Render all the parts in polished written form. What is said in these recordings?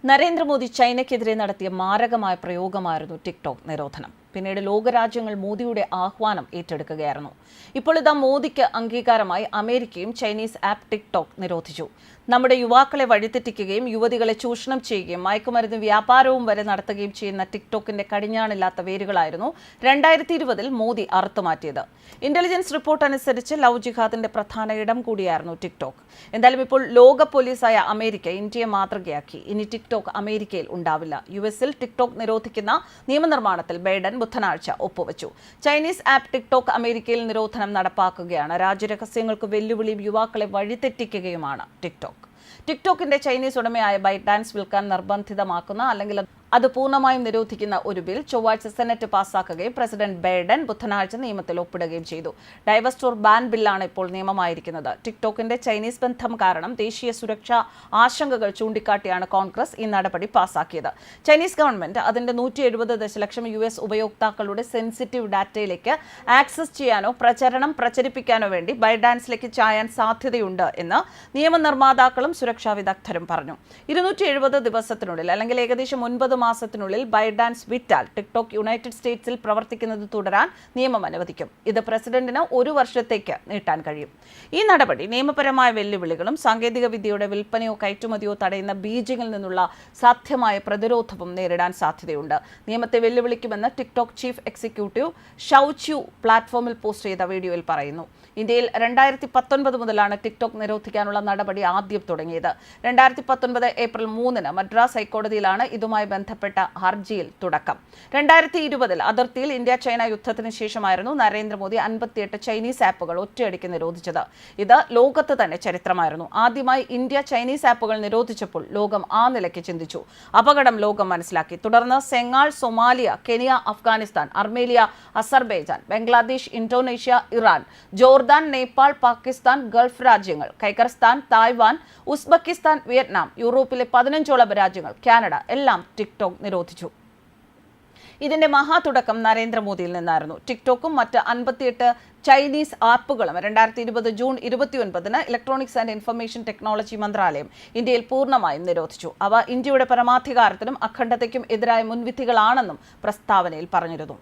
നരേന്ദ്രമോദി ചൈനയ്ക്കെതിരെ നടത്തിയ മാരകമായ പ്രയോഗമായിരുന്നു ടിക്ടോക്ക് നിരോധനം. പിന്നീട് ലോകരാജ്യങ്ങൾ മോദിയുടെ ആഹ്വാനം ഏറ്റെടുക്കുകയായിരുന്നു. ഇപ്പോൾ ഇതാ മോദിക്ക് അംഗീകാരമായി അമേരിക്കയും ചൈനീസ് ആപ്പ് ടിക്ടോക്ക് നിരോധിച്ചു. നമ്മുടെ യുവാക്കളെ വഴിതെറ്റിക്കുകയും യുവതികളെ ചൂഷണം ചെയ്യുകയും മയക്കുമരുന്ന് വ്യാപാരവും വരെ നടത്തുകയും ചെയ്യുന്ന ടിക്ടോക്കിന്റെ കടിഞ്ഞാണില്ലാത്ത വേരുകളായിരുന്നു 2020 മോദി അറുത്തുമാറ്റിയത്. ഇന്റലിജൻസ് റിപ്പോർട്ട് അനുസരിച്ച് ലവ് ജിഹാദിന്റെ പ്രധാന ഇടം കൂടിയായിരുന്നു ടിക്ടോക്ക്. എന്തായാലും ഇപ്പോൾ ലോക പോലീസായ അമേരിക്ക ഇന്ത്യയെ മാതൃകയാക്കി. ഇനി ടിക്ടോക്ക് അമേരിക്കയിൽ ഉണ്ടാവില്ല. യുഎസിൽ ടിക്ടോക്ക് നിരോധിക്കുന്ന നിയമനിർമ്മാണത്തിൽ ബൈഡൻ ബുധനാഴ്ച ഒപ്പുവച്ചു. ചൈനീസ് ആപ്പ് ടിക്ടോക്ക് അമേരിക്കയിൽ നിരോധനം നടപ്പാക്കുകയാണ്. രാജ്യരഹസ്യങ്ങൾക്ക് വെല്ലുവിളിയും യുവാക്കളെ വഴിതെറ്റിക്കുകയുമാണ് ടിക്ടോക്കിന്റെ ചൈനീസ് ഉടമയായ ബൈഡാൻസ് വിൽക്കാൻ നിർബന്ധിതമാക്കുന്ന അല്ലെങ്കിൽ അത് പൂർണ്ണമായും നിരോധിക്കുന്ന ഒരു ബിൽ ചൊവ്വാഴ്ച സെനറ്റ് പാസാക്കുകയും പ്രസിഡന്റ് ബൈഡൻ ബുധനാഴ്ച നിയമത്തിൽ ഒപ്പിടുകയും ചെയ്തു. ഡൈവർസ്റ്റോർ ബാൻ ബില്ലാണ് ഇപ്പോൾ നിയമമായിരിക്കുന്നത്. ടിക്ടോക്കിന്റെ ചൈനീസ് ബന്ധം കാരണം ദേശീയ സുരക്ഷാ ആശങ്കകൾ ചൂണ്ടിക്കാട്ടിയാണ് കോൺഗ്രസ് ഈ നടപടി പാസാക്കിയത്. ചൈനീസ് ഗവൺമെന്റ് അതിന്റെ 170 ദശലക്ഷം US ഉപയോക്താക്കളുടെ സെൻസിറ്റീവ് ഡാറ്റയിലേക്ക് ആക്സസ് ചെയ്യാനോ പ്രചരിപ്പിക്കാനോ വേണ്ടി ബൈഡാൻസിലേക്ക് ചായാൻ സാധ്യതയുണ്ട് എന്ന് നിയമനിർമ്മാതാക്കളും സുരക്ഷാ വിദഗ്ധരും പറഞ്ഞു. 270 ദിവസത്തിനുള്ളിൽ അല്ലെങ്കിൽ ഏകദേശം 9 മാസത്തിനുള്ളിൽ ബൈഡാൻസ് വിറ്റാൽ ടിക്ടോക്ക് യുണൈറ്റഡ് സ്റ്റേറ്റ്സിൽ പ്രവർത്തിക്കുന്നത് തുടരാൻ നിയമം അനുവദിക്കും. ഇത് പ്രസിഡന്റിന് 1 വർഷത്തേക്ക് നീട്ടാൻ കഴിയും. ഈ നടപടി നിയമപരമായ വെല്ലുവിളികളും സാങ്കേതിക വിദ്യയുടെ വിൽപ്പനയോ കയറ്റുമതിയോ തടയുന്ന ബീജിംഗിൽ നിന്നുള്ള സാധ്യമായ പ്രതിരോധവും നേരിടാൻ സാധ്യതയുണ്ട്. നിയമത്തെ വെല്ലുവിളിക്കുമെന്ന് ടിക്ടോക്ക് ചീഫ് എക്സിക്യൂട്ടീവ് ഷൗ ച്യു പ്ലാറ്റ്ഫോമിൽ പോസ്റ്റ് ചെയ്ത വീഡിയോയിൽ പറയുന്നു. ഇന്ത്യയിൽ 2019 മുതലാണ് ടിക്ടോക്ക് നിരോധിക്കാനുള്ള നടപടി ആദ്യം തുടങ്ങിയത്. 2019 ഏപ്രിൽ 3 മദ്രാസ് ഹൈക്കോടതിയിലാണ് ഇതുമായി ബന്ധപ്പെട്ട ഹർജിയിൽ തുടക്കം. 2020 അതിർത്തിയിൽ ഇന്ത്യ ചൈന യുദ്ധത്തിന് ശേഷമായിരുന്നു നരേന്ദ്രമോദി 58 ചൈനീസ് ആപ്പുകൾ ഒറ്റയടിക്ക് നിരോധിച്ചത്. ഇത് ലോകത്ത് തന്നെ ചരിത്രമായിരുന്നു. ആദ്യമായി ഇന്ത്യ ചൈനീസ് ആപ്പുകൾ നിരോധിച്ചപ്പോൾ ലോകം ആ നിലയ്ക്ക് ചിന്തിച്ചു. അപകടം ലോകം മനസ്സിലാക്കി. തുടർന്ന് Senegal, Somalia, Kenya, Afghanistan, Armenia, Azerbaijan, Bangladesh, Indonesia, Iran, Jordan, Nepal, Pakistan, Gulf രാജ്യങ്ങൾ, കൈക്കർസ്ഥാൻ, തായ്വാൻ, ഉസ്ബെക്കിസ്ഥാൻ, വിയറ്റ്നാം, യൂറോപ്പിലെ 15ഓളം രാജ്യങ്ങൾ, കാനഡ എല്ലാം ടിക്ടോക്ക് നിരോധിച്ചു. ഇതിന്റെ മഹാതുടക്കം നരേന്ദ്രമോദിയിൽ നിന്നായിരുന്നു. ടിക്ടോക്കും മറ്റ് 58 ചൈനീസ് ആപ്പുകളും 2020 June 29 electronics and information technology മന്ത്രാലയം ഇന്ത്യയിൽ പൂർണ്ണമായും നിരോധിച്ചു. അവ ഇന്ത്യയുടെ പരമാധികാരത്തിനും അഖണ്ഡതയ്ക്കും എതിരായ മുൻവിധികളാണെന്നും പ്രസ്താവനയിൽ പറഞ്ഞിരുന്നു.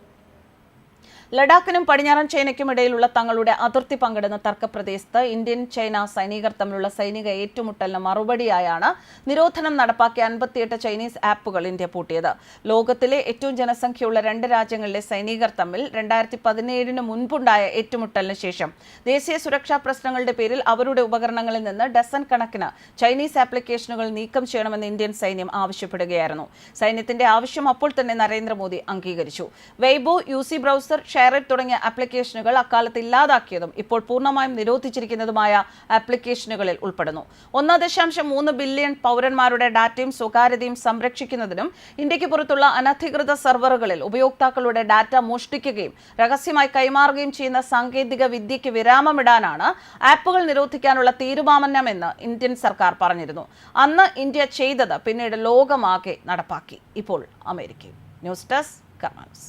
ലഡാക്കിനും പടിഞ്ഞാറൻ ചൈനയ്ക്കും ഇടയിലുള്ള തങ്ങളുടെ അതിർത്തി പങ്കിടുന്ന തർക്കപ്രദേശത്ത് ഇന്ത്യൻ ചൈന സൈനികർ തമ്മിലുള്ള സൈനിക ഏറ്റുമുട്ടലിന് മറുപടിയായാണ് നിരോധനം നടപ്പാക്കിയ 58 ചൈനീസ് ആപ്പുകൾ ഇന്ത്യ പൂട്ടിയത്. ലോകത്തിലെ ഏറ്റവും ജനസംഖ്യയുള്ള 2 രാജ്യങ്ങളിലെ സൈനികർ തമ്മിൽ 2017 മുൻപുണ്ടായ ഏറ്റുമുട്ടലിന് ശേഷം ദേശീയ സുരക്ഷാ പ്രശ്നങ്ങളുടെ പേരിൽ അവരുടെ ഉപകരണങ്ങളിൽ നിന്ന് ഡസൻ കണക്കിന് ചൈനീസ് ആപ്ലിക്കേഷനുകൾ നീക്കം ചെയ്യണമെന്ന് ഇന്ത്യൻ സൈന്യം ആവശ്യപ്പെടുകയായിരുന്നു. സൈന്യത്തിന്റെ ആവശ്യം അപ്പോൾ തന്നെ നരേന്ദ്രമോദി അംഗീകരിച്ചു. വെയ്ബോ, UC ബ്രൗസർ, ഷെയറിറ്റ് തുടങ്ങിയ ആപ്ലിക്കേഷനുകൾ അക്കാലത്ത് ഇല്ലാതാക്കിയതും ഇപ്പോൾ പൂർണ്ണമായും നിരോധിച്ചിരിക്കുന്നതുമായ ആപ്ലിക്കേഷനുകളിൽ ഉൾപ്പെടുന്നു. 1.3 ബില്യൺ പൗരന്മാരുടെ ഡാറ്റയും സ്വകാര്യതയും സംരക്ഷിക്കുന്നതിനും ഇന്ത്യക്ക് പുറത്തുള്ള അനധികൃത സെർവറുകളിൽ ഉപയോക്താക്കളുടെ ഡാറ്റ മോഷ്ടിക്കുകയും രഹസ്യമായി കൈമാറുകയും ചെയ്യുന്ന സാങ്കേതിക വിദ്യയ്ക്ക് വിരാമമിടാനാണ് ആപ്പുകൾ നിരോധിക്കാനുള്ള തീരുമാനമെന്ന് ഇന്ത്യൻ സർക്കാർ പറഞ്ഞിരുന്നു. അന്ന് ഇന്ത്യ ചെയ്തത് പിന്നീട് ലോകമാകെ നടപ്പാക്കി. ഇപ്പോൾ അമേരിക്കയും. News desk കർമാനസ്.